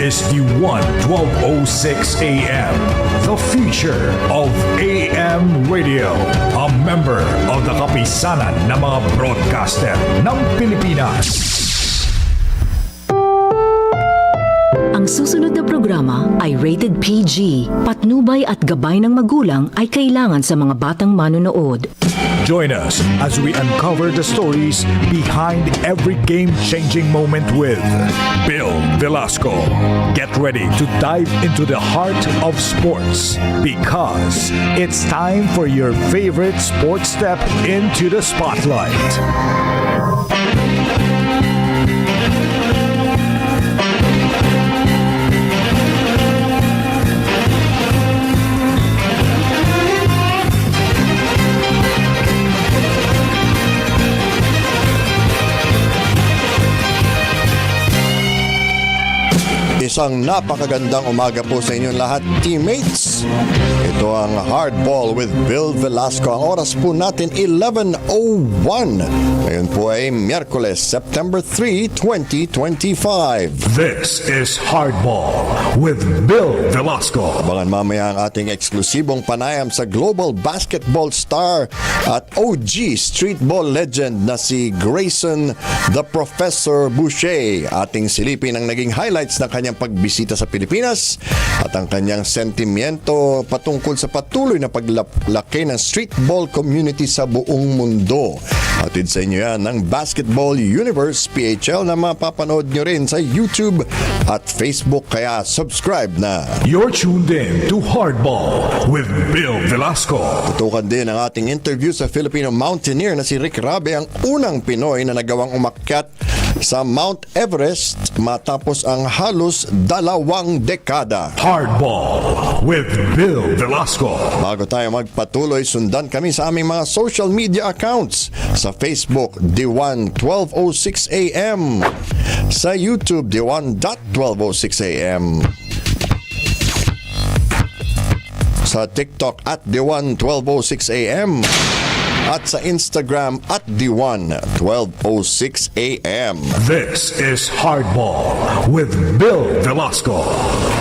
is DWAN 1206 AM, the future of AM radio. A member of the kapisanan ng mga broadcaster ng Pilipinas. Ang susunod na programa ay rated PG. Patnubay at gabay ng magulang ay kailangan sa mga batang manonood. Join us as we uncover the stories behind every game-changing moment with Bill Velasco. Get ready to dive into the heart of sports because it's time for your favorite sports step into the spotlight. Isang napakagandang umaga po sa inyong lahat, teammates. Ito ang Hardball with Bill Velasco. Ang oras po natin 11:01. Ngayon po ay Miyerkules, September 3, 2025. This is Hardball with Bill Velasco. Abangan mamaya ang ating eksklusibong panayam sa global basketball star at OG streetball legend na si Grayson the Professor Boucher. Ating silipin ang naging highlights ng kanyang pagbisita sa Pilipinas at ang kanyang sentimiento patungkol sa patuloy na paglaki ng streetball community sa buong mundo. Atid sa inyo yan ng Basketball Universe PHL na mapapanood nyo rin sa YouTube at Facebook, kaya subscribe na. You're tuned in to Hardball with Bill Velasco. Tutukan din ang ating interview sa Filipino mountaineer na si Rick Rabe, ang unang Pinoy na nagawang umakyat sa Mount Everest matapos ang halos 2 dekada. Hardball with Bill Velasco. Bago tayo magpatuloy, sundan kami sa aming mga social media accounts. Sa Facebook, DWAN 1206 AM. Sa YouTube, DWAN.1206 AM. Sa TikTok at DWAN 1206 AM. At sa Instagram at DWAN 1206 AM. This is Hardball with Bill Velasco.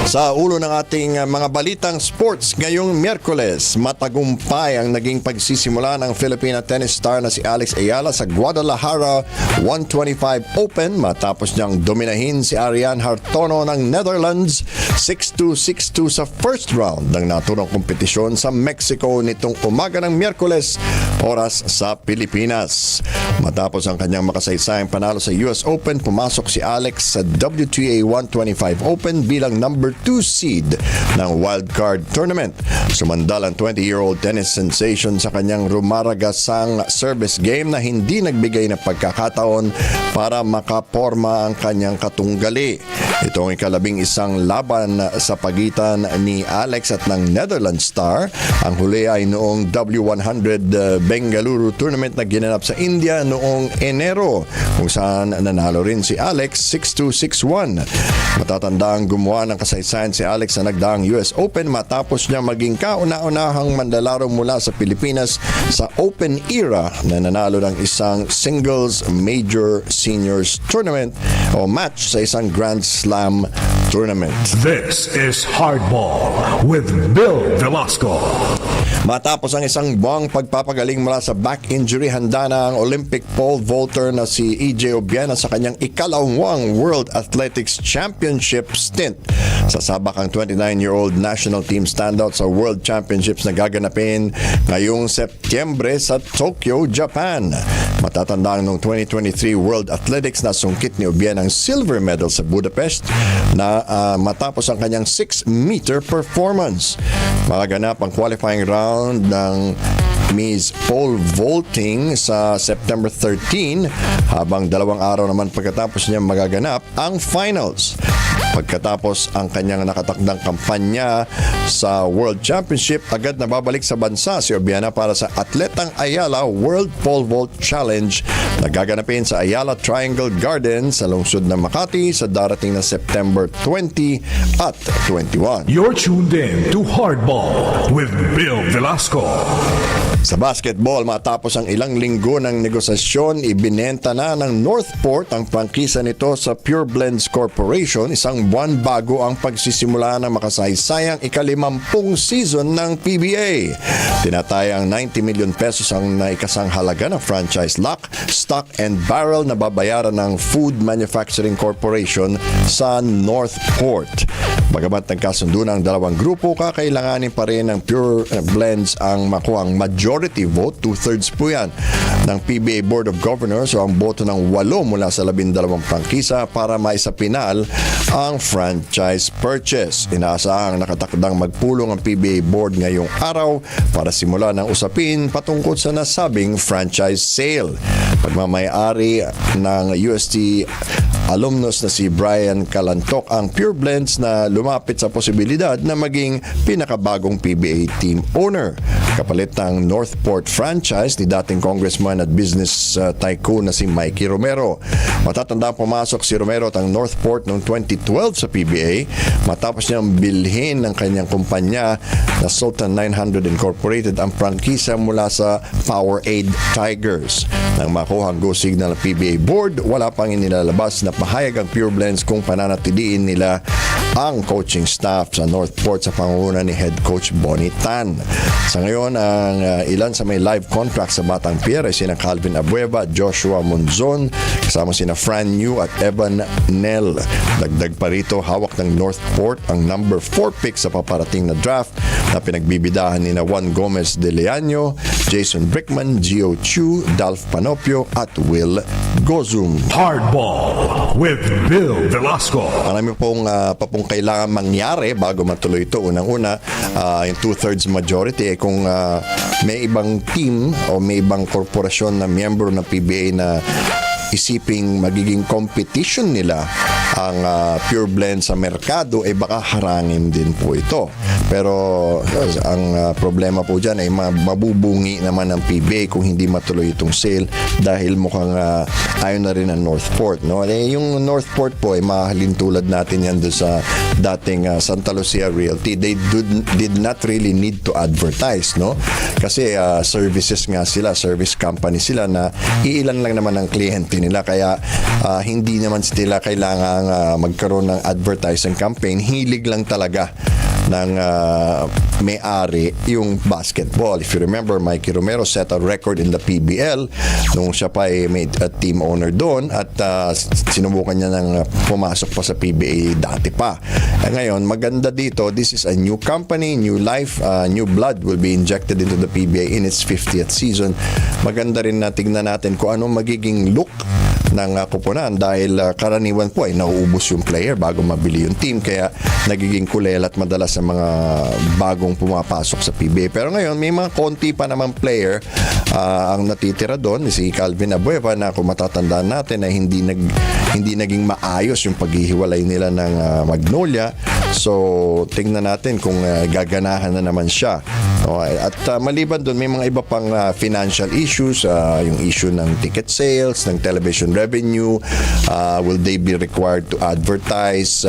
Sa ulo ng ating mga balitang sports ngayong Miyerkules, matagumpay ang naging pagsisimula ng Filipina tennis star na si Alex Ayala sa Guadalajara 125 Open matapos niyang dominahin si Ariane Hartono ng Netherlands 6-2, 6-2 sa first round ng naturang kompetisyon sa Mexico nitong umaga ng Miyerkules, oras sa Pilipinas. Matapos ang kanyang makasaysayang panalo sa US Open, pumasok si Alex sa WTA 125 Open bilang number 2 seed ng wildcard tournament. Sumandal ang 20-year-old tennis sensation sa kanyang rumaragasang service game na hindi nagbigay ng pagkakataon para makaporma ang kanyang katunggali. Ito ang ikalabing isang laban sa pagitan ni Alex at ng Netherlands star. Ang huli ay noong W100 Bengaluru tournament na ginanap sa India noong Enero, kung saan nanalo rin si Alex 6-2, 6-1. Matatandang gumawa ng kasaysayan si Alex sa nagdaang US Open matapos niya maging kauna-unahang manlalaro mula sa Pilipinas sa Open era na nanalo ng isang singles major seniors tournament o match sa isang Grand Slam tournament. This is Hardball with Bill Velasco. Matapos ang isang buwang pagpapagaling mula sa back injury, handa na ang Olympic pole vaulter na si EJ Obiena sa kanyang ikalawang World Athletics Championship stint. Sasabak ang 29-year-old national team standout sa World Championships na gaganapin ngayong Setyembre sa Tokyo, Japan. Matatandaan noong 2023 World Athletics na sungkit ni Obiena ang silver medal sa Budapest na matapos ang kanyang 6-meter performance. Magaganap ang qualifying round ng Miss Pole Vaulting sa September 13 habang 2 araw naman pagkatapos niya magaganap ang finals. Pagkatapos ang kanyang nakatakdang kampanya sa World Championship, agad na babalik sa bansa si Obiena para sa Atletang Ayala World Pole Vault Challenge na gaganapin sa Ayala Triangle Garden sa lungsod ng Makati sa darating na September 20 at 21. You're tuned in to Hardball with Bill Velasco. Sa basketball, matapos ang ilang linggo ng negosasyon, ibinenta na ng Northport ang prangkisa nito sa Pure Blends Corporation, isang ilang buwan bago ang pagsisimula ng makasaysayang ika-50 season ng PBA. Tinatayang 90 million pesos ang naikasang halaga ng franchise stock and barrel na babayaran ng Food Manufacturing Corporation sa Northport. Bagamat nagkasundo ng dalawang grupo, kakailanganin pa rin ng Pure Blends ang makuhang majority vote, 2/3 po yan, ng PBA Board of Governors o ang boto ng 8 mula sa 12 prangkisa para maisapinal ang franchise purchase. Inaasahang nakatakdang magpulong ang PBA Board ngayong araw para simulan ang usapin patungkol sa nasabing franchise sale. Pagmamayari ng UST alumnus na si Brian Calantok ang Pure Blends na lumapit sa posibilidad na maging pinakabagong PBA team owner. Kapalit ng Northport franchise ni dating congressman at business tycoon na si Mikey Romero. Matatandang pumasok si Romero at ang Northport noong 2012 sa PBA matapos niyang bilhin ng kanyang kumpanya na Sultan 900 Incorporated ang prangkisa mula sa Powerade Tigers. Nang makuha ang go signal ng PBA board, wala pang inilalabas na pahayag ang Pure Blends kung pananatiliin nila ang coaching staff sa Northport sa pangunguna ni head coach Bonnie Tan. Sa ngayon, ang ilan sa may live contract sa Batang Pier ay sina Calvin Abueva, Joshua Monzon, kasama sina Fran Yu at Evan Nell. Dagdag pa rito, hawak ng Northport ang number 4 pick sa paparating na draft na pinagbibidahan ni Juan Gomez de Leaño, Jason Brickman, Gio Chu, Dalf Panopio at Will Gozum. Hardball with Bill Velasco. Marami pong kailangan mangyari bago matuloy ito. Unang-una, yung 2/3 majority kung may ibang team o may ibang korporasyon na miyembro ng PBA na isiping magiging competition nila ang Pure Blend sa merkado, baka harangin din po ito. Pero ang problema po dyan ay mabubungi naman ng PBA kung hindi matuloy itong sale dahil mukhang ayaw na rin ang Northport. No? Yung Northport po ay mahalin tulad natin yan doon sa dating Santa Lucia Realty. They did not really need to advertise, no? Kasi services nga sila, service company sila na iilan lang naman ang kliyente nila, kaya hindi naman sila kailangan magkaroon ng advertising campaign. Hilig lang talaga ng may-ari yung basketball. If you remember, Mikey Romero set a record in the PBL nung siya pa ay team owner doon at sinubukan niya ng pumasok pa sa PBA dati pa. Ngayon, maganda dito, this is a new company, new life, new blood will be injected into the PBA in its 50th season. Maganda rin na tignan natin kung anong magiging look ng kuponan dahil karaniwan po ay nauubos yung player bago mabili yung team, kaya nagiging kulela at madalas sa mga bagong pumapasok sa PBA. Pero ngayon may mga konti pa namang player ang natitira doon, si Calvin Abueva na kung matatandaan natin ay hindi naging maayos yung paghihiwalay nila ng Magnolia. So tingnan natin kung gaganahan na naman siya. At maliban doon may mga iba pang financial issues, yung issue ng ticket sales, ng television revenue, will they be required to advertise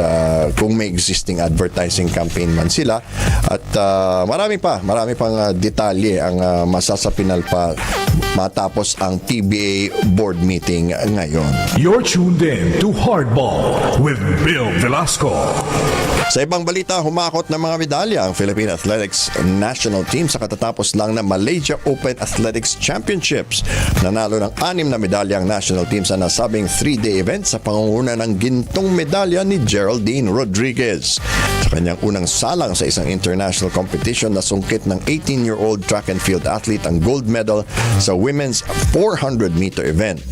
kung may existing advertising campaign man sila, at marami pang detalye ang masasapinal pa matapos ang PBA board meeting ngayon. You're tuned in to Hardball with Bill Velasco. Sa ibang balita, humakot ng mga medalya ang Philippine Athletics National Team sa katatapos lang na Malaysia Open Athletics Championships. Nanalo ng 6 na medalya ang national team sa nasabing 3-day event sa pangunguna ng gintong medalya ni Geraldine Rodriguez. Sa kanyang unang salang sa isang international competition, nasungkit ng 18-year-old track and field athlete ang gold medal sa women's 400-meter event.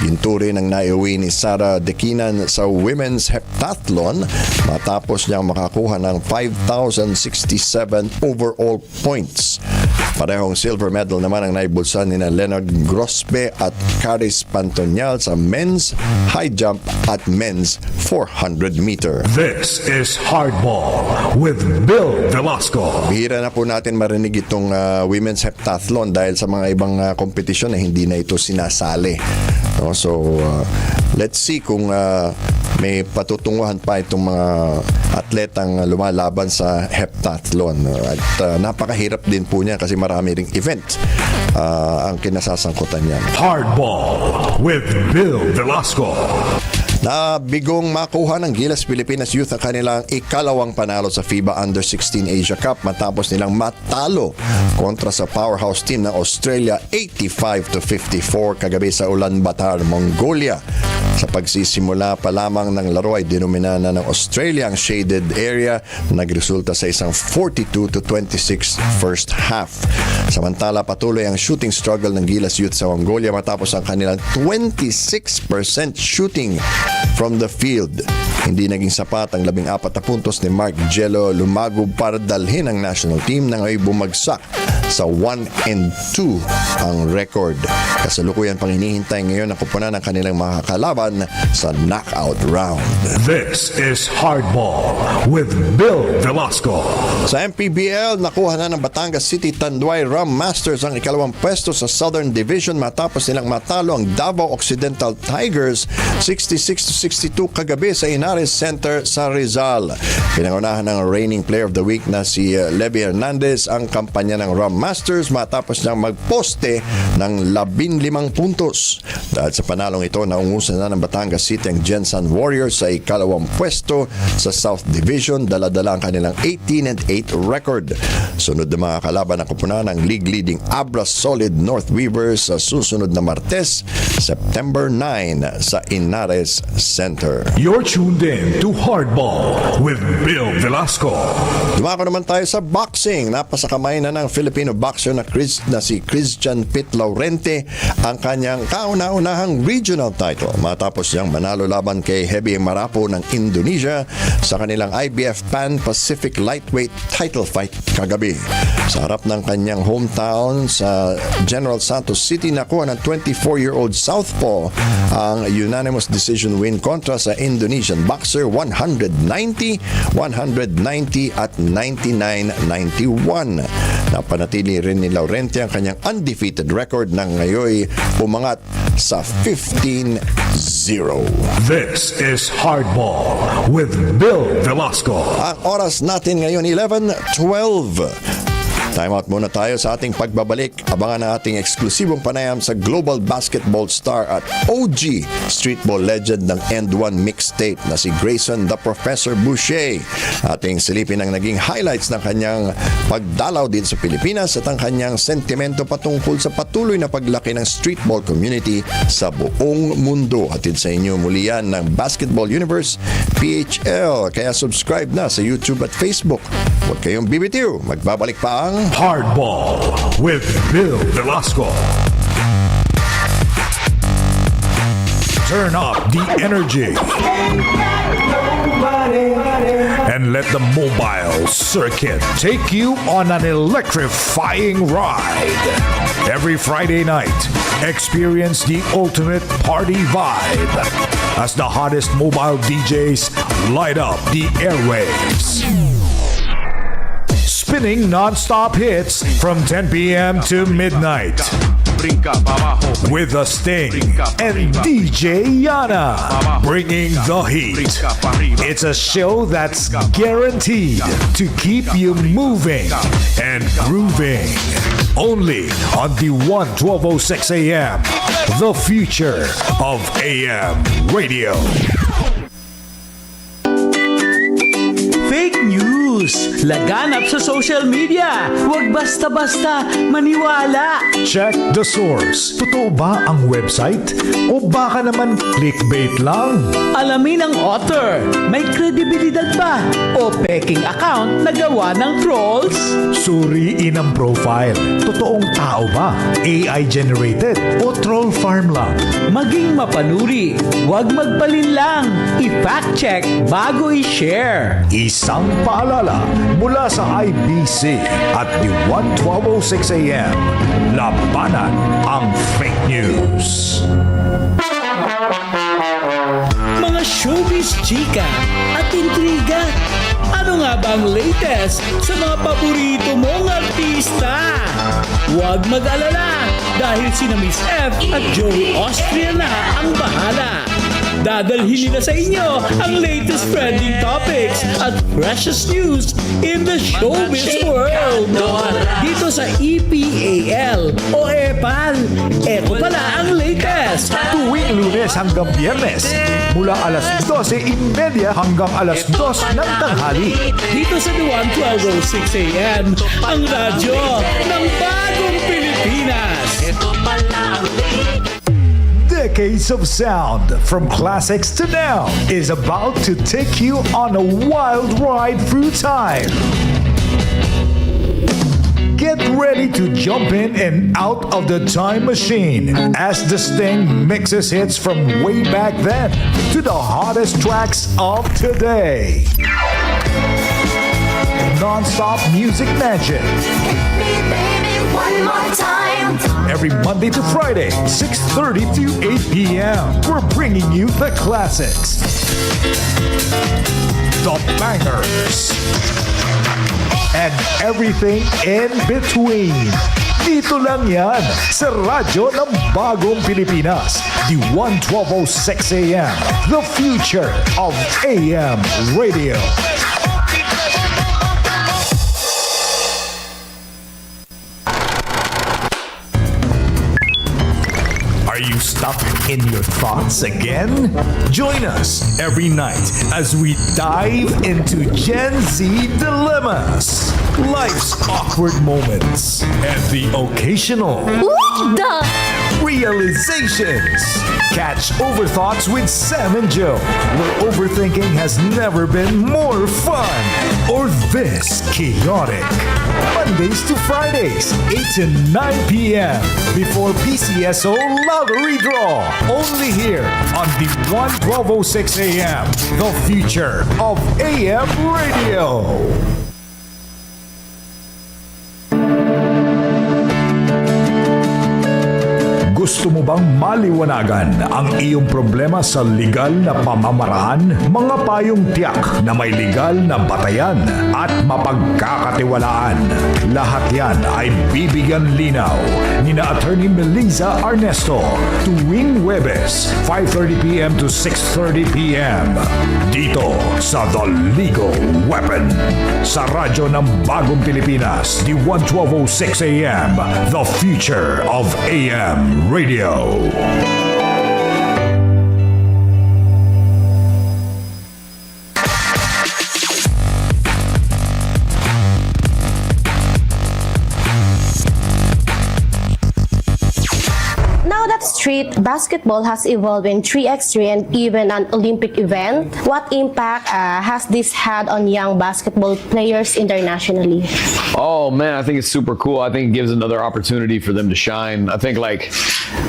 Ginto rin ang naiuwi ni Sarah Dekinan sa women's heptathlon matapos niyang makakuha ng 5,067 overall points. Parehong silver medal naman ang naibulsan ni Leonard Grosbe at Caris Pantonial sa men's high jump at men's 400 meter. This is Hardball with Bill Velasco. Bihira na po natin marinig itong women's heptathlon dahil sa mga ibang kompetisyon na hindi na ito sinasali. So, let's see kung may patutunguhan pa itong mga atletang lumalaban sa heptathlon. At napakahirap din po niya kasi marami ring event ang kinasasangkutan niya. Hardball with Bill Velasco. Nabigong makuha ng Gilas Pilipinas Youth ang kanilang ikalawang panalo sa FIBA Under-16 Asia Cup matapos nilang matalo kontra sa powerhouse team ng Australia 85-54 kagabi sa Ulaanbaatar, Mongolia. Sa pagsisimula pa lamang ng laro ay dinominana ng Australia ang shaded area na nagresulta sa isang 42-26 first half. Samantala patuloy ang shooting struggle ng Gilas Youth sa Mongolia matapos ang kanilang 26% shooting from the field. Hindi naging sapat ang 14 na puntos ni Mark Jello Lumagub para dalhin ang national team na ngayon bumagsak sa 1-2 ang record. Kasalukuyan pang hinihintay ngayon ang kupunan ng kanilang mga kalaban sa knockout round. This is Hardball with Bill Velasco. Sa MPBL, nakuha na ng Batangas City Tanduay Rum Masters ang ikalawang pwesto sa Southern Division matapos nilang matalo ang Davao Occidental Tigers 66-62 kagabi sa Inares Center sa Rizal. Pinangunahan ng reigning player of the week na si Levy Hernandez ang kampanya ng Rum Masters matapos niyang magposte ng 15 puntos. Dahil sa panalong ito, naungusan na ng Batangas City ang Gensan Warriors sa ikalawang pwesto sa South Division, dala-dala ang kanilang 18-8 record. Sunod na mga kalaban ng kupunan ng league-leading Abra Solid North Weavers sa susunod na Martes, September 9 sa Inares Center. You're tuned in to Hardball with Bill Velasco. Dumako naman tayo sa boxing. Napasakamay na ng Filipino boxer na si Christian Pit Laurente ang kanyang kauna-unahang regional title matapos niyang manalo laban kay Hebi Marapo ng Indonesia sa kanilang IBF Pan-Pacific Lightweight title fight kagabi. Sa harap ng kanyang hometown sa General Santos City, nakuha ng 24-year-old Southpaw ang unanimous decision win kontra sa Indonesian boxer 190, 190 at 99-91. Napanatili rin ni Laurente ang kanyang undefeated record na ngayon umangat sa 15-0. This is Hardball with Bill Velasco. Ang oras natin ngayon 11:12. Time out muna tayo sa ating pagbabalik. Abangan ang ating eksklusibong panayam sa global basketball star at OG streetball legend ng DWAN mixtape na si Grayson the Professor Boucher. Ating silipin ang naging highlights ng kanyang pagdalaw din sa Pilipinas at ang kanyang sentimento patungkol sa patuloy na paglaki ng streetball community sa buong mundo. Hatid sa inyo muli yan ng Basketball Universe PHL. Kaya subscribe na sa YouTube at Facebook. Huwag kayong bibitiw. Magbabalik pa ang Hardball with Bill Velasco. Turn up the energy and let the mobile circuit take you on an electrifying ride. Every Friday night, experience the ultimate party vibe as the hottest mobile DJs light up the airwaves. Spinning non-stop hits from 10 p.m. to midnight with the Sting and DJ Yana bringing the heat. It's a show that's guaranteed to keep you moving and grooving. Only on the 1206 AM, the future of AM radio. Fake news! Laganap sa social media! Huwag basta-basta maniwala! Check the source. Totoo ba ang website? O baka naman clickbait lang? Alamin ang author. May kredibilidad ba? O peking account na gawa ng trolls? Suriin ang profile. Totoong tao ba? AI generated o troll farm lang? Maging mapanuri. Huwag magpalinlang. I-fact check bago i-share. Isang paalala mula sa IBC at the 1206 AM. Labanan ang fake news. Mga showbiz chika at intriga. Ano nga ba ang latest sa mga paborito mong artista? Huwag mag-alala dahil sina Miss F at Joey Austria na ang bahala. Dadalhin nila sa inyo ang latest trending topics at freshest news in the showbiz world. Dito sa EPAL o EPAL, eto pala ang latest. Tuwing Lunes hanggang Biyernes, mula alas 12:30 hanggang alas 2 ng tanghali. Dito sa DWAN 12:06 AM, ang radyo ng bagong Pilipinas. Decades of sound, from classics to now, is about to take you on a wild ride through time. Get ready to jump in and out of the time machine as the Sting mixes hits from way back then to the hottest tracks of today. Non-stop music magic. One more time. Every Monday to Friday, 6:30 to 8 p.m. We're bringing you the classics, the bangers, and everything in between. Dito lang yan sa radyo ng bagong Pilipinas, the 1206 AM, the future of AM radio. Are you stuck in your thoughts again? Join us every night as we dive into Gen Z dilemmas, life's awkward moments, and the occasional realizations. Catch Overthoughts with Sam and Joe, where overthinking has never been more fun or this chaotic. Mondays to Fridays, 8 to 9 p.m. before PCSO Lottery Draw. Only here on the 1206 AM, the future of AM radio. Gusto mo bang maliwanagan ang iyong problema sa legal na pamamaraan? Mga payong tiyak na may legal na batayan at mapagkakatiwalaan. Lahat yan ay bibigyan linaw ni na Attorney Melissa Arnesto tuwing Huwebes, 5:30 p.m. to 6:30 p.m. Dito sa The Legal Weapon sa radyo ng Bagong Pilipinas, the 1206 AM, the future of AM radio. Now that street basketball has evolved in 3x3 and even an Olympic event, what impact has this had on young basketball players internationally? Oh man, I think it's super cool. I think it gives another opportunity for them to shine. I think like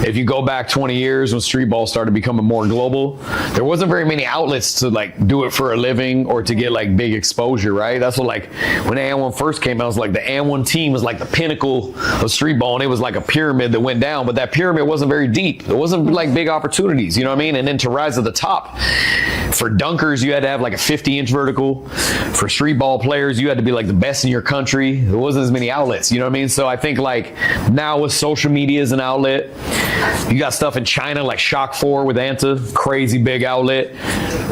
if you go back 20 years when street ball started becoming more global, there wasn't very many outlets to like do it for a living or to get like big exposure, right? That's what like when AN1 first came out, it was like the AN1 team was like the pinnacle of street ball, and it was like a pyramid that went down, but that pyramid wasn't very deep. It wasn't like big opportunities, you know what I mean? And then to rise to the top, for dunkers, you had to have like a 50-inch vertical. For street ball players, you had to be like the best in your country. There wasn't as many outlets, you know what I mean? So I think like now with social media as an outlet, you got stuff in China like Shock 4 with Anta, crazy big outlet.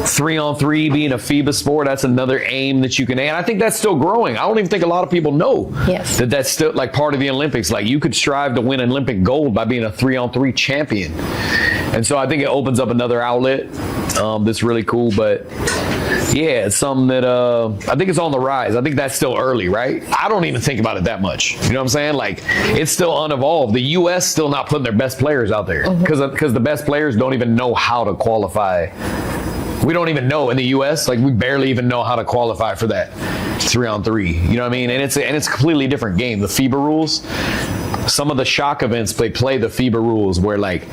3-on-3 being a FIBA sport, that's another aim that you can add. I think that's still growing. I don't even think a lot of people know that that's still like part of the Olympics. Like you could strive to win Olympic gold by being a 3-on-3 champion. And so I think it opens up another outlet that's really cool. But yeah, it's something that I think it's on the rise. I think that's still early, right? I don't even think about it that much. You know what I'm saying? Like it's still unevolved. The U.S. still not putting their best players out there because the best players don't even know how to qualify. We don't even know in the U.S. Like we barely even know how to qualify for that 3-on-3. You know what I mean? And it's a completely different game. The FIBA rules. Some of the shock events, they play the FIBA rules where like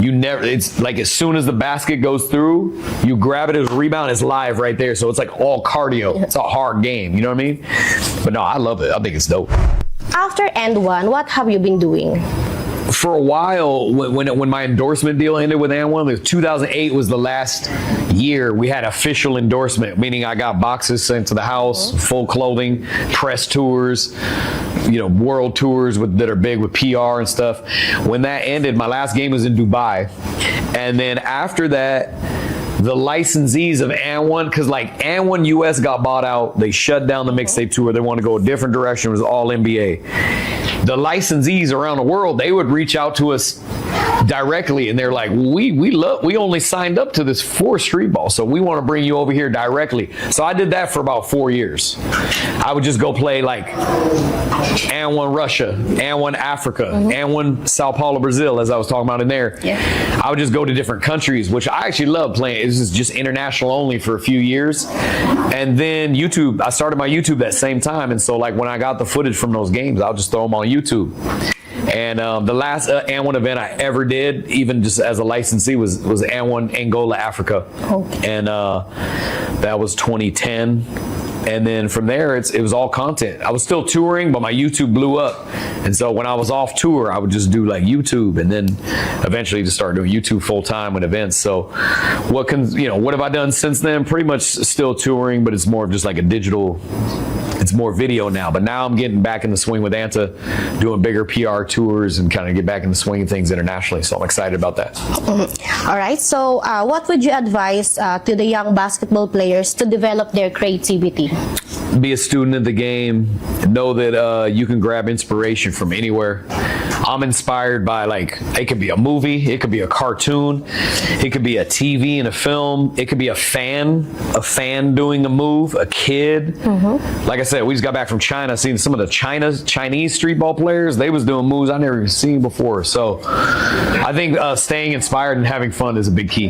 you never, it's like as soon as the basket goes through, you grab it as a rebound, it's live right there. So it's like all cardio. It's a hard game. You know what I mean? But no, I love it. I think it's dope. After AN1, what have you been doing? For a while, when my endorsement deal ended with AN1, 2008 was the last year we had official endorsement, meaning I got boxes sent to the house, full clothing, press tours, you know, world tours that are big with PR and stuff. When that ended, my last game was in Dubai. And then after that, the licensees of AND1, because like AND1 US got bought out, they shut down the mixtape tour, they want to go a different direction, it was all NBA. The licensees around the world, they would reach out to us directly, and they're like, we only signed up to this for street ball, so we want to bring you over here directly. So I did that for about 4 years. I would just go play like AND1 Russia, AND1 Africa, AND1 Sao Paulo, Brazil, as I was talking about in there. Yeah. I would just go to different countries, which I actually love playing. It was just international only for a few years. And then YouTube, I started my YouTube that same time, and so like when I got the footage from those games, I'll just throw them on YouTube. And the last AND1 event I ever did, even just as a licensee, was AND1 Angola, Africa. Okay. And that was 2010. And then from there, it was all content. I was still touring, but my YouTube blew up. And so when I was off tour, I would just do like YouTube, and then eventually just start doing YouTube full time with events. So what have I done since then? Pretty much still touring, but it's more of just like a digital. It's more video now, but now I'm getting back in the swing with Anta, doing bigger PR tours and kind of get back in the swing of things internationally. So I'm excited about that. All right. So what would you advise to the young basketball players to develop their creativity? Be a student of the game. Know that you can grab inspiration from anywhere. I'm inspired by, like, it could be a movie, it could be a cartoon, it could be a TV and a film, it could be a fan doing a move, a kid. Like I said, we just got back from China, seeing some of the Chinese street ball players. They was doing moves I never seen before. So I think staying inspired and having fun is a big key.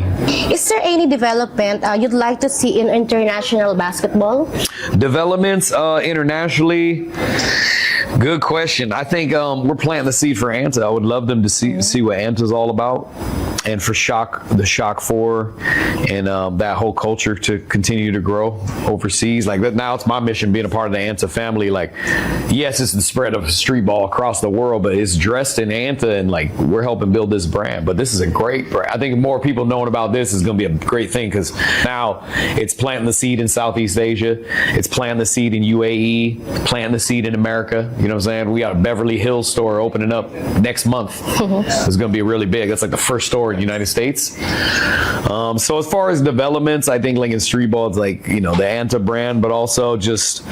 Is there any development you'd like to see in international basketball? Developments internationally? Good question. I think we're planting the seed for Anta. I would love them to see what Anta's all about, and for the Shock 4 and that whole culture to continue to grow overseas. Like that, now it's my mission being a part of the Anta family. Like, yes, it's the spread of street ball across the world, but it's dressed in Anta, and like we're helping build this brand. But this is a great brand. I think more people knowing about this is going to be a great thing, because now it's planting the seed in Southeast Asia, it's planting the seed in UAE, planting the seed in America. You know what I'm saying? We got a Beverly Hills store opening up next month. It's going to be really big. That's like the first store in the United States. So as far as developments, I think like in street ball, it's like, the Anta brand, but also just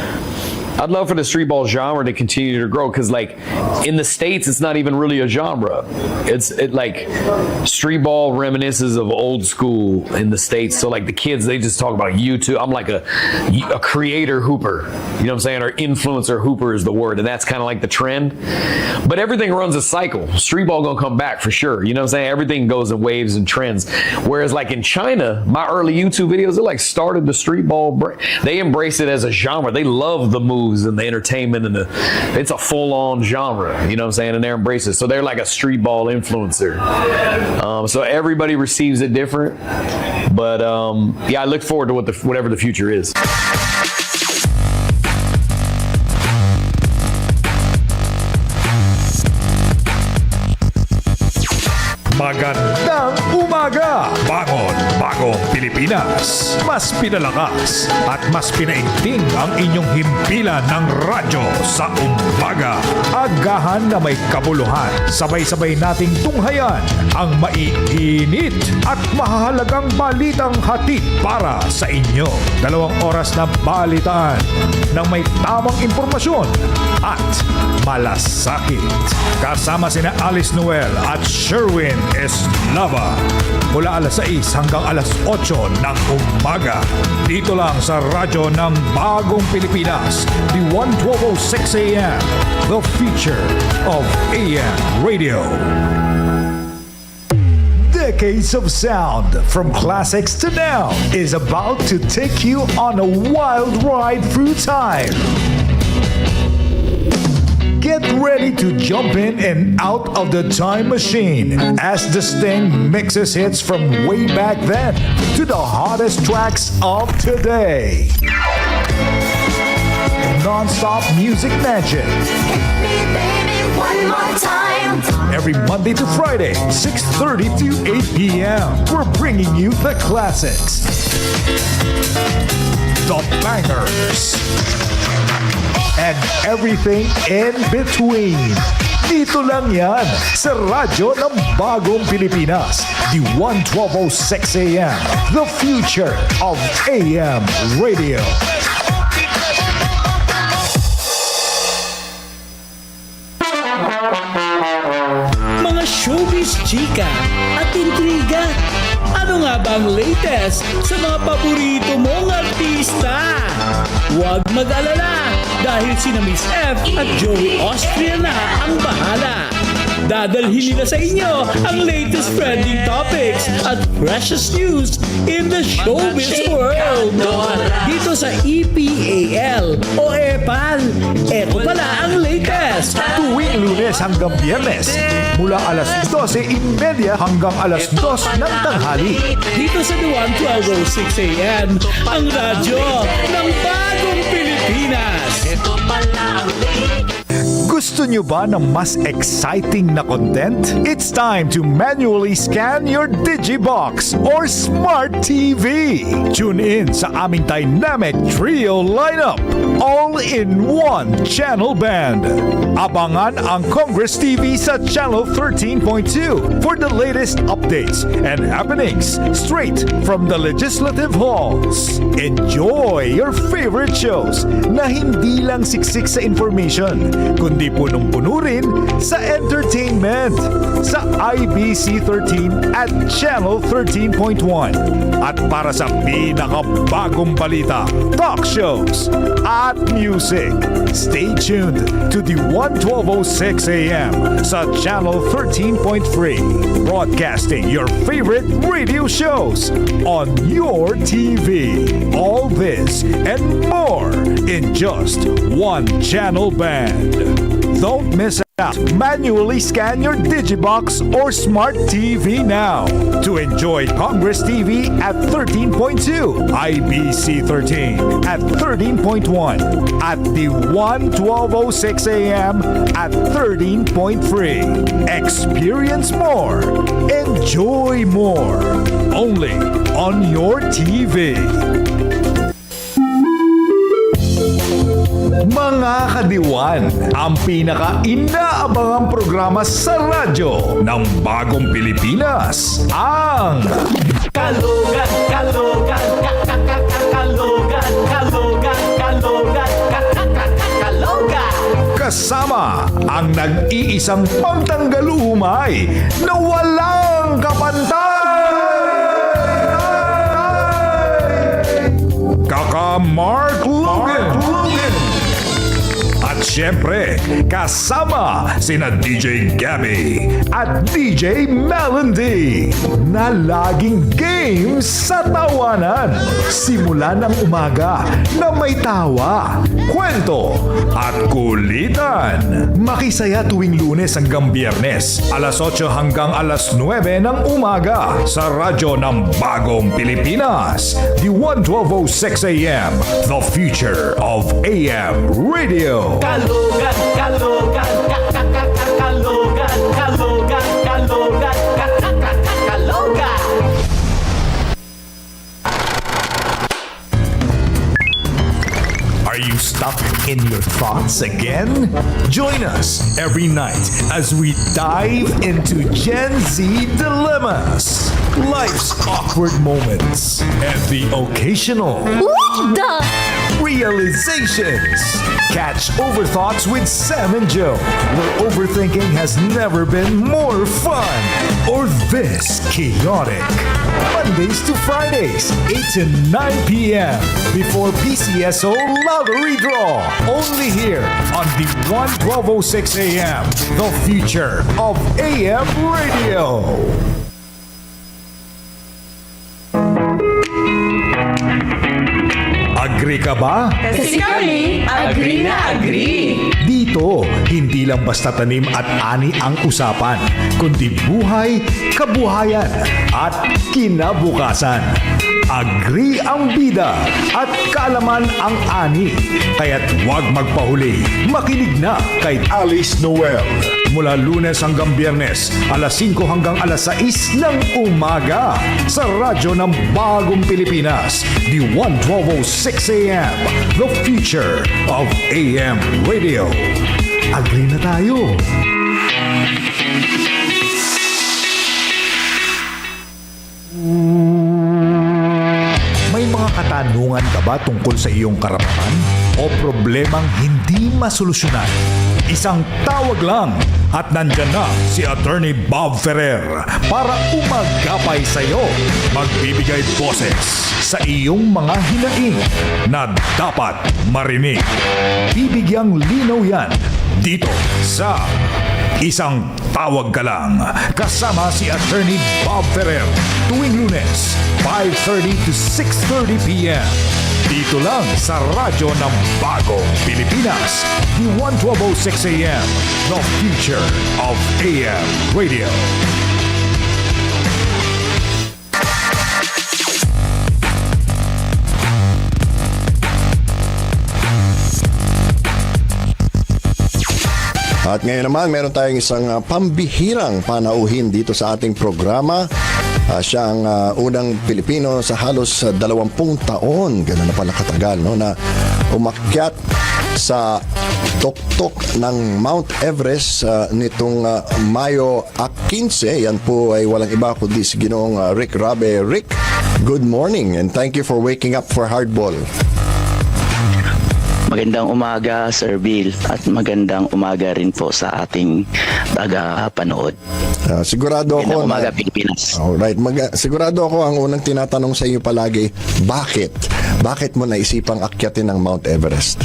I'd love for the street ball genre to continue to grow, because like in the States, it's not even really a genre. It like street ball reminisces of old school in the States. So like the kids, they just talk about YouTube. I'm like a creator hooper, you know what I'm saying? Or influencer hooper is the word. And that's kind of like the trend. But everything runs a cycle. Street ball gonna come back for sure. You know what I'm saying? Everything goes in waves and trends. Whereas like in China, my early YouTube videos, they like started the street ball. They embrace it as a genre. They love the moves and the entertainment, and it's a full-on genre, you know what I'm saying? And they're embracing it. So they're like a street ball influencer. So everybody receives it different. But yeah, I look forward to whatever the future is. Magandang umaga! Bagong Pilipinas. Mas pinalakas at mas pinaigting ang inyong himpilan ng radyo sa umaga. Agahan na may kabuluhan. Sabay-sabay nating tunghayan ang maiinit at mahahalagang balitang hatid para sa inyo. 2 oras na balitaan ng may tamang impormasyon at malasakit. Kasama sina Alice Noel at Sherwin Eslava. Mula alas 6 hanggang alas 8 ng umaga. Dito lang sa radyo ng Bagong Pilipinas, the 1206 AM, the future of AM radio. Decades of sound, from classics to now, is about to take you on a wild ride through time. Get ready to jump in and out of the time machine as the Sting mixes hits from way back then to the hottest tracks of today. Non-stop music magic. Hit me, baby, one more time. Every Monday to Friday, 6:30 to 8 p.m. We're bringing you the classics, the bangers, and everything in between. Dito lang yan sa radyo ng Bagong Pilipinas, D1 1206 AM, the future of AM radio. Mga showbiz chika at intriga. Ano nga ba ang latest sa mga paborito mong artista? Huwag mag-alala dahil sina Miss F at Joey Austria na ang bahala. Dadalhin nila sa inyo ang latest trending topics at freshest news in the showbiz world. Dito sa EPAL o EPAL, eto pala ang latest. Tuwing Lunes hanggang Biyernes, mula alas 12:30 hanggang alas 2 ng tanghali. Dito sa DWAN 1206 AM, ang radyo ng bagong Pilipinas. Gusto nyo ba ng mas exciting na content? It's time to manually scan your Digibox or Smart TV. Tune in sa aming dynamic trio lineup, all in one channel band. Abangan ang Congress TV sa Channel 13.2 for the latest updates and happenings straight from the legislative halls. Enjoy your favorite shows na hindi lang siksik sa information, kundi punong-puno rin sa entertainment sa IBC 13 at Channel 13.1. At para sa pinakabagong balita, talk shows at music, stay tuned to the 1206 AM sa Channel 13.3, broadcasting your favorite radio shows on your TV. All this and more in just one channel band. Don't miss out. Manually scan your Digibox or Smart TV now to enjoy Congress TV at 13.2, IBC 13 at 13.1, at the 1206 AM at 13.3. Experience more. Enjoy more. Only on your TV. Mga kadiwan, ang pinaka-inaabangang programa sa radyo ng bagong Pilipinas, ang Kalogan, kalogan, kalogan, kalogan, kalogan, kalogan. kasama ang nag-iisang pangtanggal-umay na walang kapantay! Kaka Mark Logan! At syempre, kasama sina DJ Gabby at DJ Melody na laging games sa tawanan. Simula ng umaga na may tawa, kwento at kulitan. Makisaya tuwing Lunes hanggang Biyernes, alas 8 hanggang alas 9 ng umaga sa radyo ng Bagong Pilipinas, the 1206 AM, the future of AM radio. Kalogan, kalogan, kalogan, kalogan, kalogan, kalogan. Are you stuck in your thoughts again? Join us every night as we dive into Gen Z dilemmas, life's awkward moments, and the occasional realizations. Catch Overthoughts with Sam and Joe, where overthinking has never been more fun or this chaotic. Mondays to Fridays, 8 to 9 p.m. before PCSO Lottery Draw. Only here on the 1206 AM, the future of AM radio. Agree ka ba? Kasi kami, agree na agree. Dito, hindi lang basta tanim at ani ang usapan, kundi buhay, kabuhayan, at kinabukasan. Agree ang bida at kaalaman ang ani. Kaya't huwag magpahuli. Makinig na kay Alice Noel. Mula Lunes hanggang Biyernes, alas 5 hanggang alas 6 ng umaga sa radyo ng Bagong Pilipinas, the 1206 AM, the future of AM radio. Agree na tayo. katanungan ka ba tungkol sa iyong karapatan o problemang hindi masolusyonan? Isang tawag lang at nandyan na si Attorney Bob Ferrer para umagapay sa iyo. Magbibigay boses sa iyong mga hinaing na dapat marinig. Bibigyang linaw yan dito sa Isang Tawag Ka Lang. Kasama si Attorney Bob Ferrer tuwing Lunes, 5:30 to 6:30 p.m. Dito lang sa radyo ng Bagong Pilipinas, D1 1206 AM, the future of AM radio. At ngayon naman, meron tayong isang pambihirang panauhin dito sa ating programa. Siya ang unang Pilipino sa halos 20 taon, gano'n na pala katagal, no, na umakyat sa tuktok ng Mount Everest nitong Mayo 15. Yan po ay walang iba kundi si Ginoong Rick Rabe. Rick, good morning and thank you for waking up for Hardball. Magandang umaga, Sir Bill, at magandang umaga rin po sa ating taga-panood. Sigurado ako magandang umaga, Pilipinas. Alright, sigurado ako ang unang tinatanong sa iyo palagi, bakit? Bakit mo naisipang akyatin ng Mount Everest?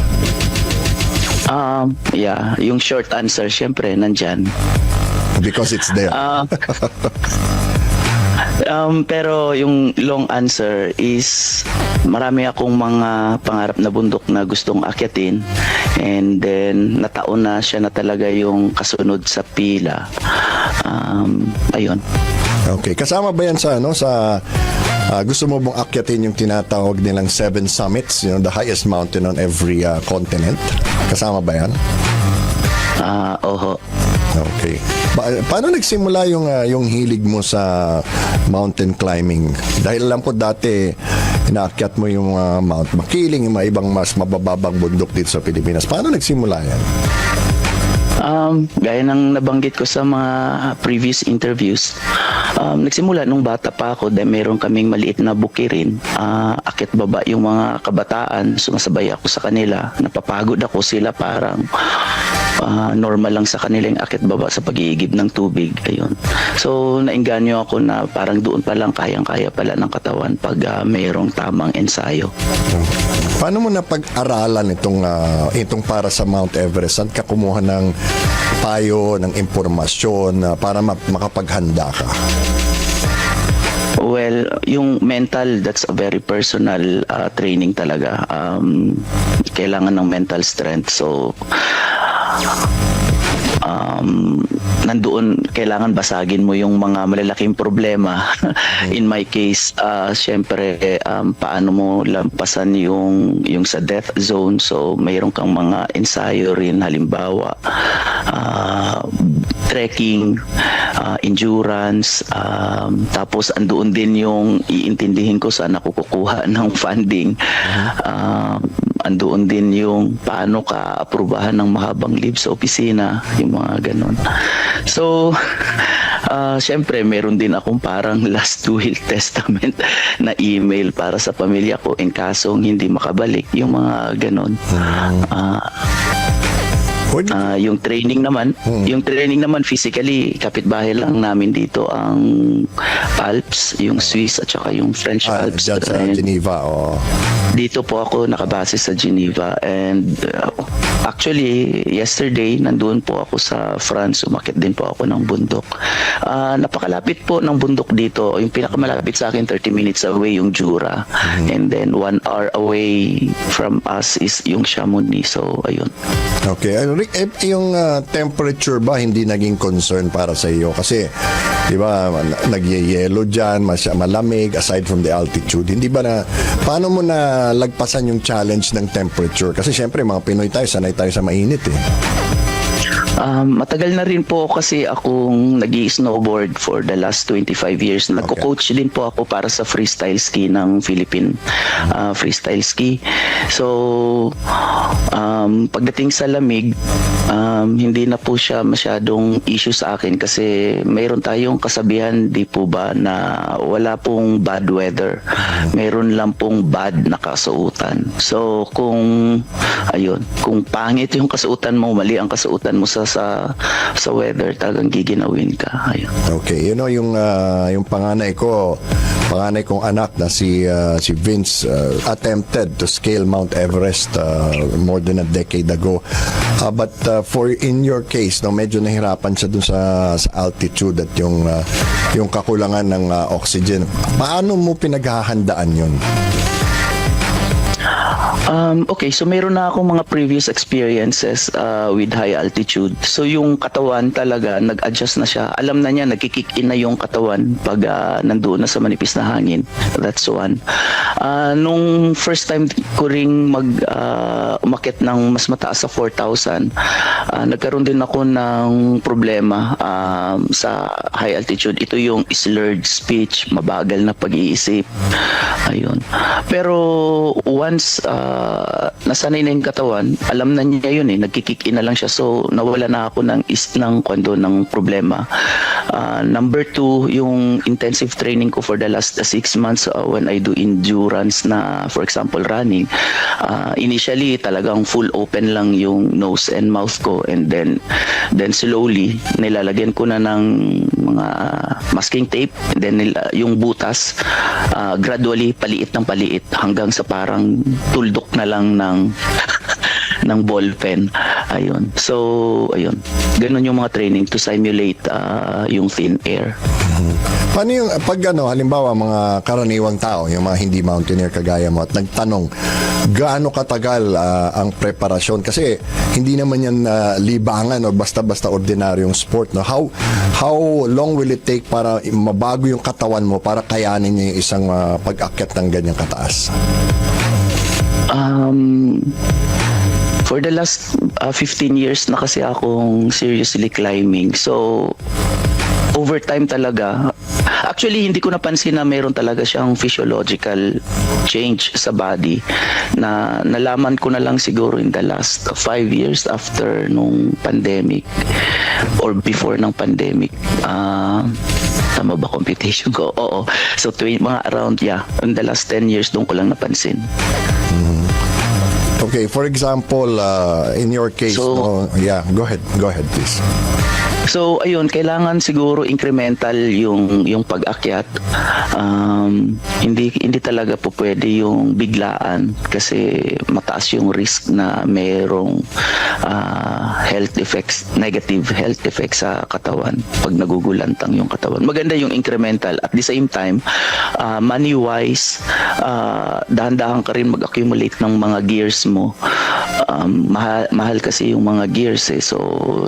Yung short answer, syempre, nandyan. Because it's there. Pero yung long answer is marami akong mga pangarap na bundok na gustong akyatin, and then nataon na siya na talaga yung kasunod sa pila. Ayun. Okay, kasama ba yan sa gusto mo bang akyatin yung tinatawag nilang 7 summits, the highest mountain on every continent? Kasama ba yan? Oho. Okay. Paano nagsimula yung hilig mo sa mountain climbing? Dahil alam ko dati inaakyat mo yung Mount Makiling, yung mga ibang mas mabababang bundok dito sa Pilipinas. Paano nagsimula yan? Gaya ng nabanggit ko sa mga previous interviews, nagsimula nung bata pa ako dahil meron kaming maliit na bukirin. Akit baba yung mga kabataan, sumasabay ako sa kanila, napapagod ako sila, parang normal lang sa kanila yung akit baba sa pag-iigib ng tubig. Ayun. So nainganyo ako na parang doon pa lang kayang-kaya pala ng katawan pag mayroong tamang ensayo. Paano mo na pag-aralan itong para sa Mount Everest? Saan ka kumuha ng payo, ng impormasyon para makapaghanda ka? Well, yung mental, that's a very personal training talaga. Kailangan ng mental strength. So, nandoon kailangan basagin mo yung mga malalaking problema. In my case, syempre paano mo lampasan yung sa death zone. So mayroon kang mga ensayo rin, halimbawa trekking, endurance, tapos andoon din yung iintindihin ko saan ako kukuha ng funding. Andoon din yung paano ka aprubahan ng mahabang leave sa opisina, yung mga ganon. So, syempre, meron din akong parang last will testament na email para sa pamilya ko in kasong hindi makabalik, yung mga ganon. Yung training naman physically, kapitbahay lang namin dito ang Alps, yung Swiss at saka yung French Alps. Dyan sa Geneva. Dito po ako nakabase sa Geneva, and actually yesterday nandoon po ako sa France, umakyat din po ako ng bundok. Napakalapit po ng bundok dito, yung pinakamalapit sa akin 30 minutes away yung Jura, and then 1 hour away from us is yung Chamonix. So ayun. Okay, Rick, yung temperature ba hindi naging concern para sa iyo? Kasi, di ba, nagyayelo dyan, malamig, aside from the altitude. Hindi ba paano mo na lagpasan yung challenge ng temperature? Kasi syempre, mga Pinoy tayo, sanay tayo sa mainit eh. Matagal na rin po kasi akong nag-snowboard for the last 25 years. Nagko-coach din po ako para sa freestyle ski ng Philippine freestyle ski. So, pagdating sa lamig, hindi na po siya masyadong issue sa akin kasi mayroon tayong kasabihan, di po ba, na wala pong bad weather. Mayroon lang pong bad na kasuotan. So, kung pangit yung kasuotan mo, mali ang kasuotan mo sa weather, talagang giginawin ka. Ayun. Okay, yung panganay kong anak na si Vince attempted to scale Mount Everest more than a decade ago. But for in your case, medyo nahirapan siya dun sa altitude at yung kakulangan ng oxygen. Paano mo pinaghahandaan yun? Okay, so meron na akong mga previous experiences with high altitude. So yung katawan talaga, nag-adjust na siya. Alam na niya, nagkikick in na yung katawan pag nandoon na sa manipis na hangin. That's one. Nung first time ko ring umakit ng mas mataas sa 4,000, nagkaroon din ako ng problema sa high altitude. Ito yung slurred speech, mabagal na pag-iisip. Ayun. Pero once nasanay na yung katawan, alam na niya yun nagkikick in na lang siya. So nawala na ako ng problema. Number 2, yung intensive training ko for the last 6 months when I do endurance na, for example, running. Initially talagang full open lang yung nose and mouth ko, and then slowly nilalagyan ko na ng mga masking tape, and then yung butas gradually paliit ng paliit hanggang sa parang tuldok na lang ng ball pen. Ayun. So, ayun. Ganun yung mga training to simulate yung thin air. Paano yung pag halimbawa mga karaniwang tao, yung mga hindi mountaineer kagaya mo, at nagtanong gaano katagal ang preparasyon, kasi hindi naman yan libangan o basta-basta ordinaryong sport, no? How long will it take para mabago yung katawan mo para kayanin niya yung isang pag-akyat ng ganyang kataas? For the last 15 years na kasi akong seriously climbing. So, over time talaga, actually hindi ko napansin na meron talaga siyang physiological change sa body, na nalaman ko na lang siguro in the last 5 years after nung pandemic or before ng pandemic. Tama ba computation ko? Oo. So mga around, in the last 10 years doon ko lang napansin. Okay, for example, in your case, go ahead please. So ayun, kailangan siguro incremental yung pag-akyat. Hindi talaga po pwede yung biglaan kasi mataas yung risk na mayroong negative health effects sa katawan pag nagugulantang yung katawan. Maganda yung incremental. At the same time, money wise, dahan-dahan ka rin mag-accumulate ng mga gears mo. Mahal kasi yung mga gears So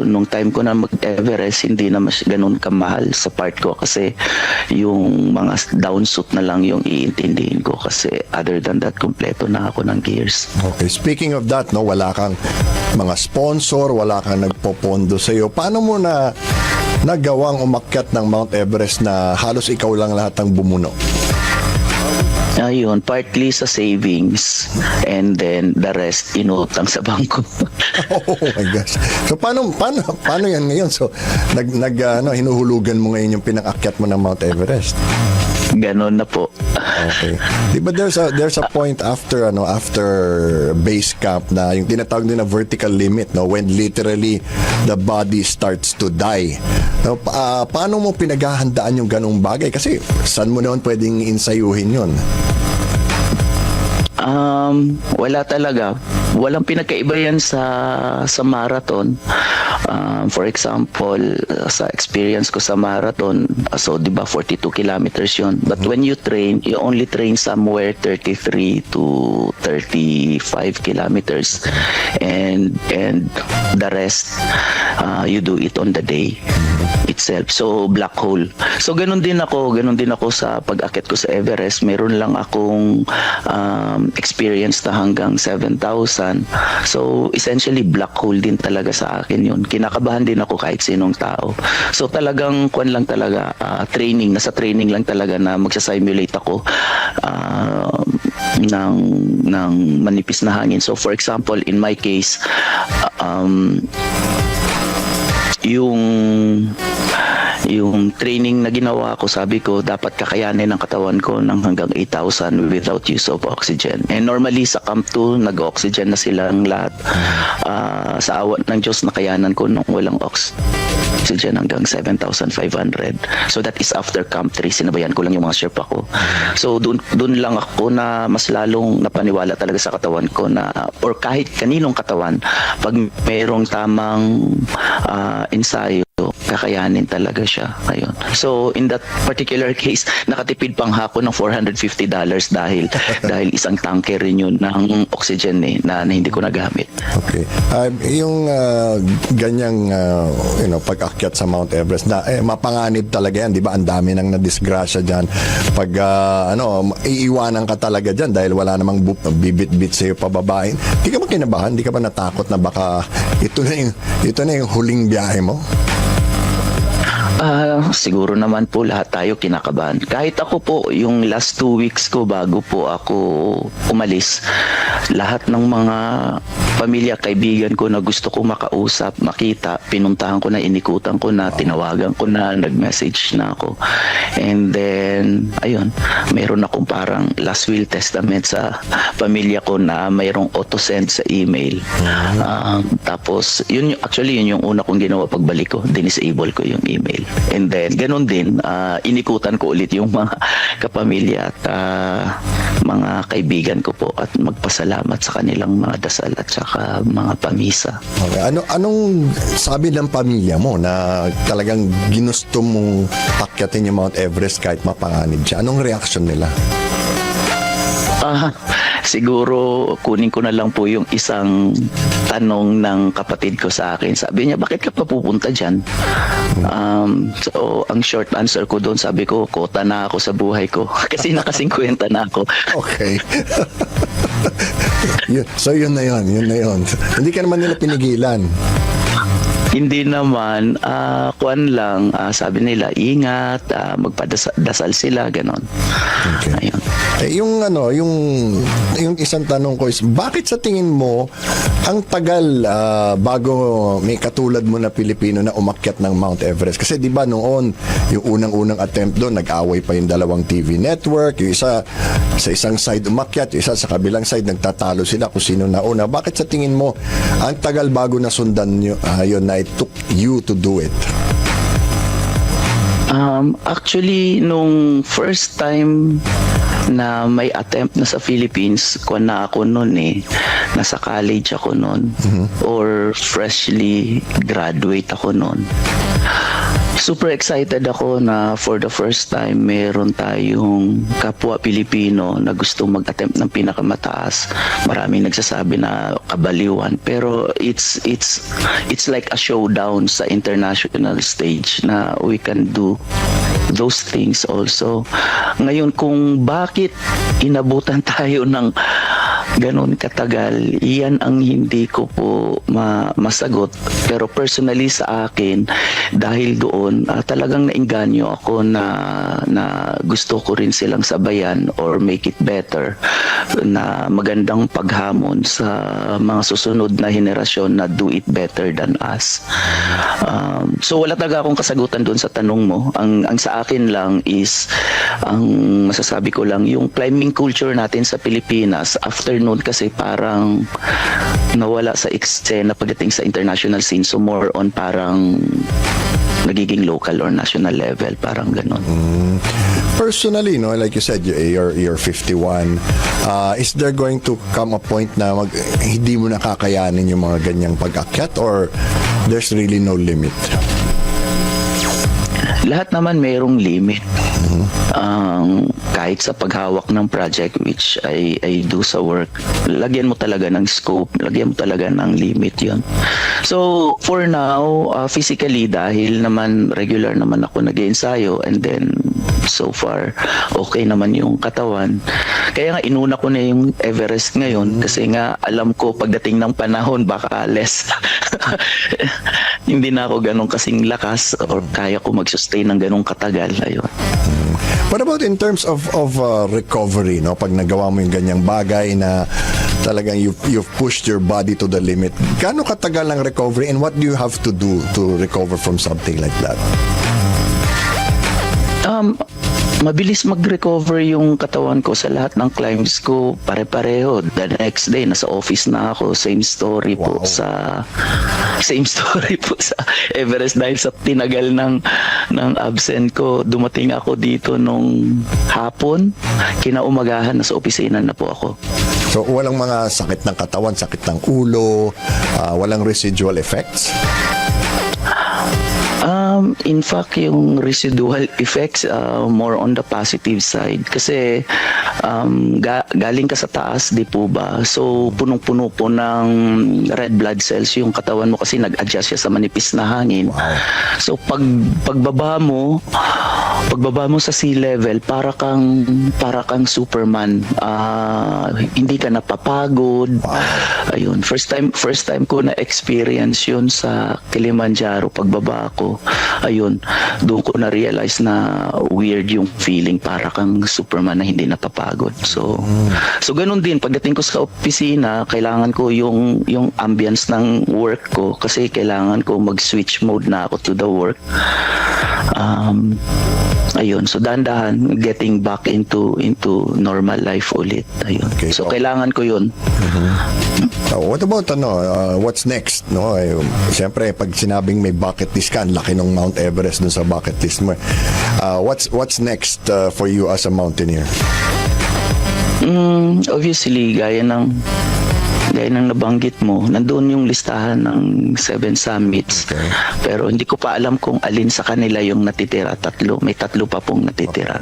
nung time ko na mag-Everest, hindi na ganun kamahal sa part ko kasi yung mga downsuit na lang yung iintindihin ko kasi other than that, kompleto na ako ng gears. Okay, speaking of that, wala kang mga sponsor, wala kang nagpopondo sa iyo. Paano mo na nagawang umakyat ng Mount Everest na halos ikaw lang lahat ang bumuno? Ayun, partly sa savings and then the rest inutang sa bangko. Oh my gosh. So paano yan ngayon? So hinuhulugan mo ngayon yung pinang-akyat mo ng Mount Everest? Ganon na po. Okay. Di ba there's a point after base camp na yung tinatawag din na vertical limit, when literally the body starts to die. Paano mo pinaghahandaan yung ganong bagay? Kasi saan mo naman pwedeng insayuhin yun? Wala talaga. Walang pinagkaiba yan sa marathon. For example, sa experience ko sa marathon, so di ba 42 kilometers yun. But when you train, you only train somewhere 33 to 35 kilometers. And the rest, you do it on the day itself. So black hole. So ganun din ako sa pag-akit ko sa Everest. Meron lang akong experience na hanggang 7,000 katakutan. So essentially black hole din talaga sa akin yun. Kinakabahan din ako kahit sinong tao. So talagang lang talaga, nasa training lang talaga na magsa-simulate ako ng manipis na hangin. So for example, in my case, yung training na ginawa ko, sabi ko dapat kakayanin ng katawan ko ng hanggang 8,000 without use of oxygen. And normally sa Camp 2 nag-oxygen na silang lahat. Sa awa ng Diyos nakayanan ko nung walang oxygen hanggang 7,500. So that is after Camp 3, sinabayan ko lang yung mga Sherpa ko. So doon lang ako na mas lalong napaniwala talaga sa katawan ko na, or kahit kaninong katawan, pag mayroong tamang ensayo, kakayanin talaga siya. Ayun. So in that particular case, nakatipid pang ako ng $450 dahil isang tanker rin yun ng oxygen na hindi ko nagamit. Okay. Yung ganyang pag-akyat sa Mount Everest na mapanganib talaga yan, 'di ba? Ang dami nang nadisgrasya diyan. Pag iiwanan ka talaga diyan dahil wala namang bibit-bit sa iyo pababain. Di ka ba kinabahan? Di ka ba natakot na baka ito na yung huling biyahe mo? Siguro naman po lahat tayo kinakabahan. Kahit ako po, yung last 2 weeks ko bago po ako umalis, lahat ng mga pamilya, kaibigan ko na gusto ko makausap, makita, pinuntahan ko na, inikutan ko na, tinawagan ko na, nag-message na ako. And then, ayun, mayroon akong parang last will testament sa pamilya ko na mayroong auto-send sa email. Tapos, yun yung una kong ginawa pagbalik ko, dinisable ko yung email. And then, ganun din, inikutan ko ulit yung mga kapamilya at mga kaibigan ko po at magpasalamat sa kanilang mga dasal at saka mga pamisa. Okay. Anong sabi ng pamilya mo na talagang ginusto mong pakyatin yung Mount Everest kahit mapanganib siya? Anong reaction nila? Siguro kunin ko na lang po yung isang tanong ng kapatid ko sa akin. Sabi niya, bakit ka pa pupunta dyan? So, ang short answer ko doon, sabi ko, kota na ako sa buhay ko. Kasi naka-50 na ako. Okay. So, yun na yun. Hindi ka naman nila pinigilan. Hindi naman, kuwan lang, sabi nila, ingat, magpadasal sila, ganon. Okay. Ayun. Yung isang tanong ko is, bakit sa tingin mo ang tagal bago may katulad mo na Pilipino na umakyat ng Mount Everest? Kasi di ba noon, yung unang-unang attempt doon, nag-away pa yung dalawang TV network, yung isa sa isang side umakyat, yung isa sa kabilang side, nagtatalo sila kung sino nauna. Bakit sa tingin mo ang tagal bago nasundan yun na it took you to do it? Actually, nung first time na may attempt na sa Philippines, kuwan na ako noon nasa college ako noon, or freshly graduate ako noon. Super excited ako na for the first time meron tayong kapwa Pilipino na gusto mag-attempt ng pinakamataas. Maraming nagsasabi na kabaliwan, pero it's like a showdown sa international stage na we can do those things also. Ngayon, kung bakit inabutan tayo ng ganon katagal, iyan ang hindi ko po masagot. Pero personally sa akin, dahil doon, talagang nainganyo ako na gusto ko rin silang sabayan or make it better, na magandang paghamon sa mga susunod na henerasyon na do it better than us. So wala talaga akong kasagutan doon sa tanong mo. Ang sa akin lang is, ang masasabi ko lang, yung climbing culture natin sa Pilipinas, after noon kasi parang nawala sa eksena pagdating sa international scene. So more on parang nagiging local or national level, parang ganon. Personally, like you said, you're 51. Is there going to come a point na hindi mo nakakayanin yung mga ganyang pag-akyat, or there's really no limit? lahat naman mayroong limit. Kahit sa paghawak ng project which I do sa work, lagyan mo talaga ng scope, lagyan mo talaga ng limit yon. So for now, physically, dahil naman regular naman ako nag-ensayo, and then so far okay naman yung katawan, kaya nga inuna ko na yung Everest ngayon kasi nga alam ko pagdating ng panahon baka less hindi na ako ganun kasing lakas or kaya ko mag-sustain ng ganung katagal. Ayun. What about in terms of recovery, no? Pag nagawa mo yung ganyang bagay na talagang you've pushed your body to the limit, gaano katagal ang recovery and what do you have to do to recover from something like that? Mabilis mag-recover yung katawan ko sa lahat ng climbs ko, pare-pareho. The next day, nasa office na ako. Same story po sa Everest dahil sa tinagal ng absent ko. Dumating ako dito nung hapon, kinaumagahan, nasa opisina na po ako. So walang mga sakit ng katawan, sakit ng ulo, walang residual effects? In fact, yung residual effects, more on the positive side. Kasi galing ka sa taas, di po ba? So, punong-puno po ng red blood cells yung katawan mo kasi nag-adjust siya sa manipis na hangin. Wow. So, pagbaba mo sa sea level, para kang Superman. Hindi ka napapagod. Wow. Ayun, first time ko na experience yun sa Kilimanjaro pagbaba ko. Ayun, doon ko na realize na weird yung feeling para kang Superman na hindi napapagod. So ganun din pagdating ko sa opisina, kailangan ko yung ambience ng work ko kasi kailangan ko mag-switch mode na ako to the work. Ayun, so dahan-dahan getting back into normal life ulit. Ayun. Okay, so kailangan ko 'yun. What about what's next, no? Siyempre pag sinabing may bucket list ka, ang laki ng Mount Everest dun sa bucket list mo. What's next for you as a mountaineer? Obviously, gaya ng nabanggit mo, nandoon yung listahan ng 7 summits. Okay. Pero hindi ko pa alam kung alin sa kanila yung natitira. May tatlo pa pong natitira.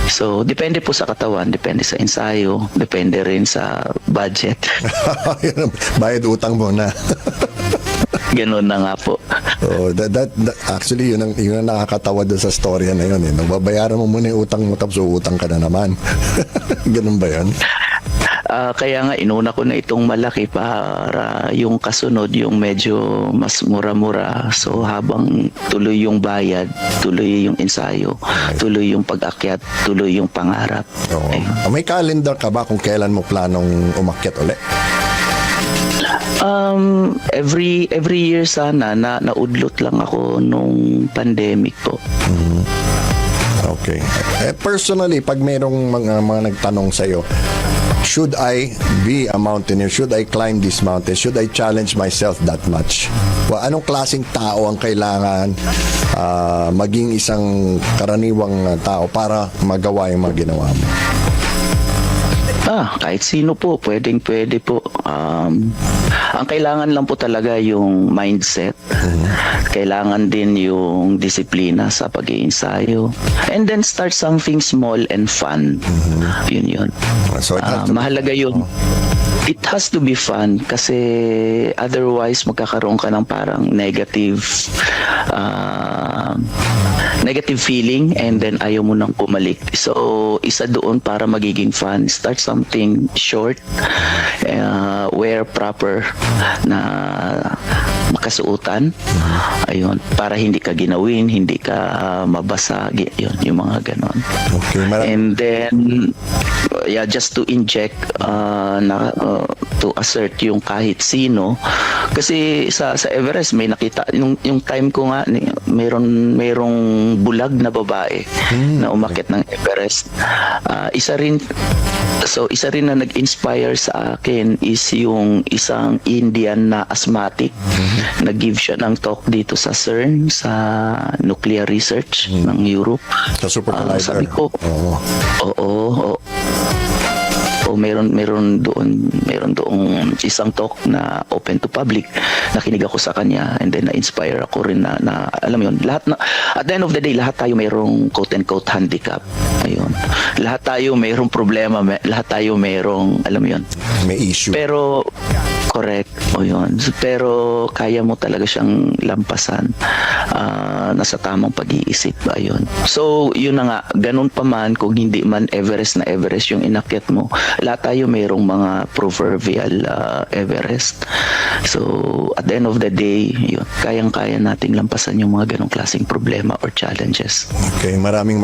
So, depende po sa katawan, depende sa ensayo, depende rin sa budget. Bayad utang mo na. Ganun na nga po. That actually yun ang nakakatawa doon sa storya na yun. Nung babayaran mo muna yung utang mo tapos utang ka na naman. Ganun ba yun? Kaya nga inuna ko na itong malaki para yung kasunod yung medyo mas mura-mura. So habang tuloy yung bayad, tuloy yung ensayo, tuloy yung pag-akyat, tuloy yung pangarap. May calendar ka ba kung kailan mo planong umakyat ulit? Every year sana naudlot lang ako nung pandemic po. Okay. Personally, pag mayroong mga nagtanong sa'yo, should I be a mountaineer? Should I climb this mountain? Should I challenge myself that much? Anong klaseng tao ang kailangan maging isang karaniwang tao para magawa yung mga ginawa mo? Kahit sino po, pwede po. Ang kailangan lang po talaga yung mindset. Kailangan din yung disiplina sa pag-iensayo. And then start something small and fun. Yun. So mahalaga yun. It has to be fun kasi otherwise magkakaroon ka ng parang negative feeling and then ayaw mo nang bumalik. So, isa doon para magiging fun. Start something short, wear proper na makasuutan. Ayun, para hindi ka ginawin, hindi ka mabasa. Yun, yung mga ganon. Okay, and then, just to inject to assert yung kahit sino kasi sa Everest may nakita yung time ko nga mayroong bulag na babae na umakyat ng Everest. Isa rin na nag-inspire sa akin is yung isang Indian na asthmatic. Nag-give siya ng talk dito sa CERN sa nuclear research ng Europe. Sa super collider. Sabi ko, oo, So meron doong isang talk na open to public. Nakinig ako sa kanya and then na-inspire ako rin na alam mo yun, lahat na, at the end of the day, lahat tayo mayroong quote-unquote handicap. Ayun. Lahat tayo mayroong problema, lahat tayo mayroong, alam mo yun. May issue. Pero correct. O yun. Pero kaya mo talaga siyang lampasan nasa tamang pag-iisip. Ayun. So, yun na nga. Ganun pa man, kung hindi man Everest na Everest yung inakyat mo, lahat tayo mayroong mga proverbial Everest. So, at the end of the day, yun, kayang-kaya nating lampasan yung mga ganong klaseng problema or challenges. Okay, maraming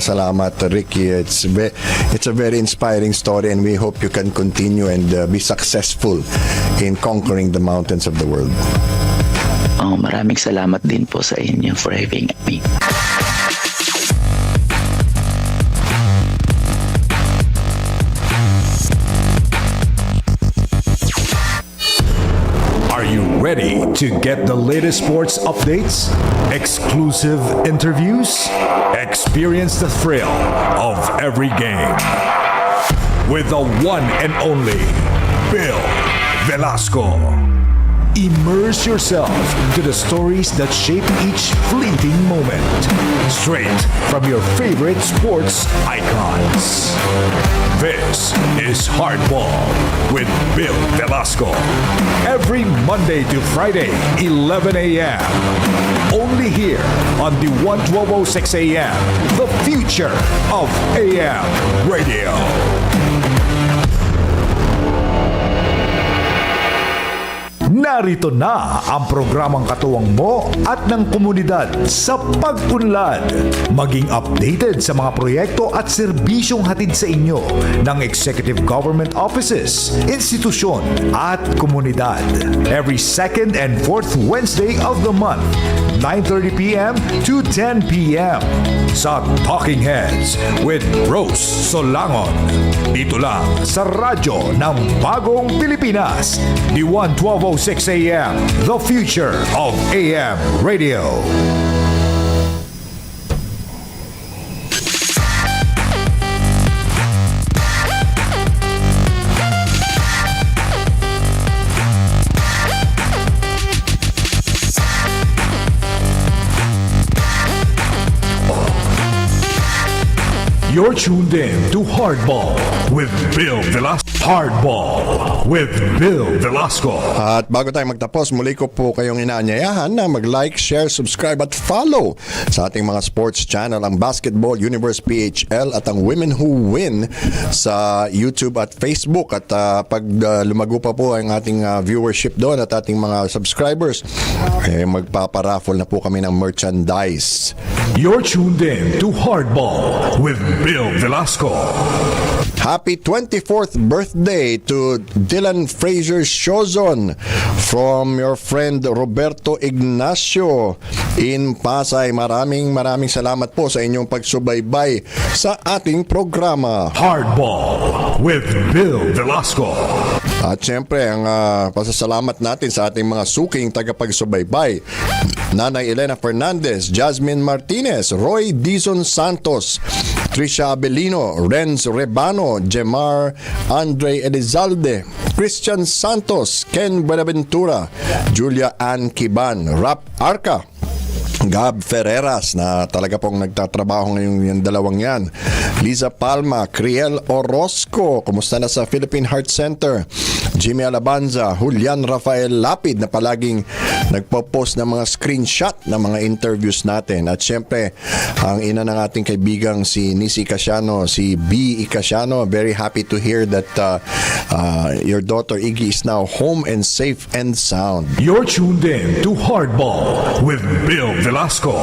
salamat, Ricky. It's a very inspiring story and we hope you can continue and be successful in conquering the mountains of the world. Maraming salamat din po sa inyo for having me. Are you ready to get the latest sports updates, exclusive interviews, experience the thrill of every game with the one and only Bill Velasco? Immerse yourself into the stories that shape each fleeting moment, straight from your favorite sports icons. This is Hardball with Bill Velasco. Every Monday to Friday, 11 a.m. Only here on the 1206 a.m. The future of AM radio. Narito na ang programang katuwang mo at ng komunidad sa pag-unlad. Maging updated sa mga proyekto at serbisyong hatid sa inyo ng executive government offices, institusyon at komunidad. Every second and fourth Wednesday of the month, 9:30 p.m. to 10 p.m. sa Talking Heads with Rose Solangon. Dito lang sa radyo ng Bagong Pilipinas, the 1206 a.m. The future of AM radio. You're tuned in to Hardball with Bill Velasco. Hardball with Bill Velasco. At bago tayo magtapos, muli ko po kayong inaanyayahan na mag-like, share, subscribe at follow sa ating mga sports channel, ang Basketball Universe PHL at ang Women Who Win sa YouTube at Facebook. At pag lumago pa po ang ating viewership doon at ating mga subscribers, magpaparaffle na po kami ng merchandise. You're tuned in to Hardball with Bill Velasco. Happy 24th birthday to Dylan Fraser Shozon from your friend Roberto Ignacio in Pasay. Maraming salamat po sa inyong pagsubaybay sa ating programa. Hardball with Bill Velasco. At syempre, ang pasasalamat natin sa ating mga suking tagapagsubaybay. Nanay Elena Fernandez, Jasmine Martinez, Roy Dizon Santos, Trisha Abelino, Renz Rebano, Jemar Andre Elizalde, Christian Santos, Ken Buenaventura, Julia Ann Kiban, Rap Arca, Gab Ferreras na talaga pong nagtatrabaho ngayon yung dalawang yan, Liza Palma, Criel Orozco, kumusta na sa Philippine Heart Center, Jimmy Alabanza, Julian Rafael Lapid na palaging nagpo-post ng mga screenshot ng mga interviews natin. At syempre, ang ina ng ating kaibigang si Nisi Casiano, si B. Casiano, very happy to hear that your daughter Iggy is now home and safe and sound. You're tuned in to Hardball with Bill Velasco.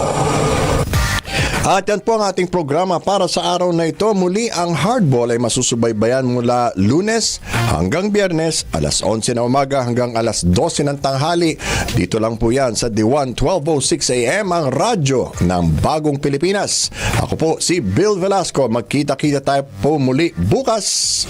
At yan po ang ating programa para sa araw na ito. Muli, ang Hardball ay masusubaybayan mula Lunes hanggang Biyernes, alas 11 na umaga hanggang alas 12 ng tanghali. Dito lang po yan sa DWAN 1206 AM, ang radyo ng Bagong Pilipinas. Ako po si Bill Velasco. Magkita-kita tayo po muli bukas.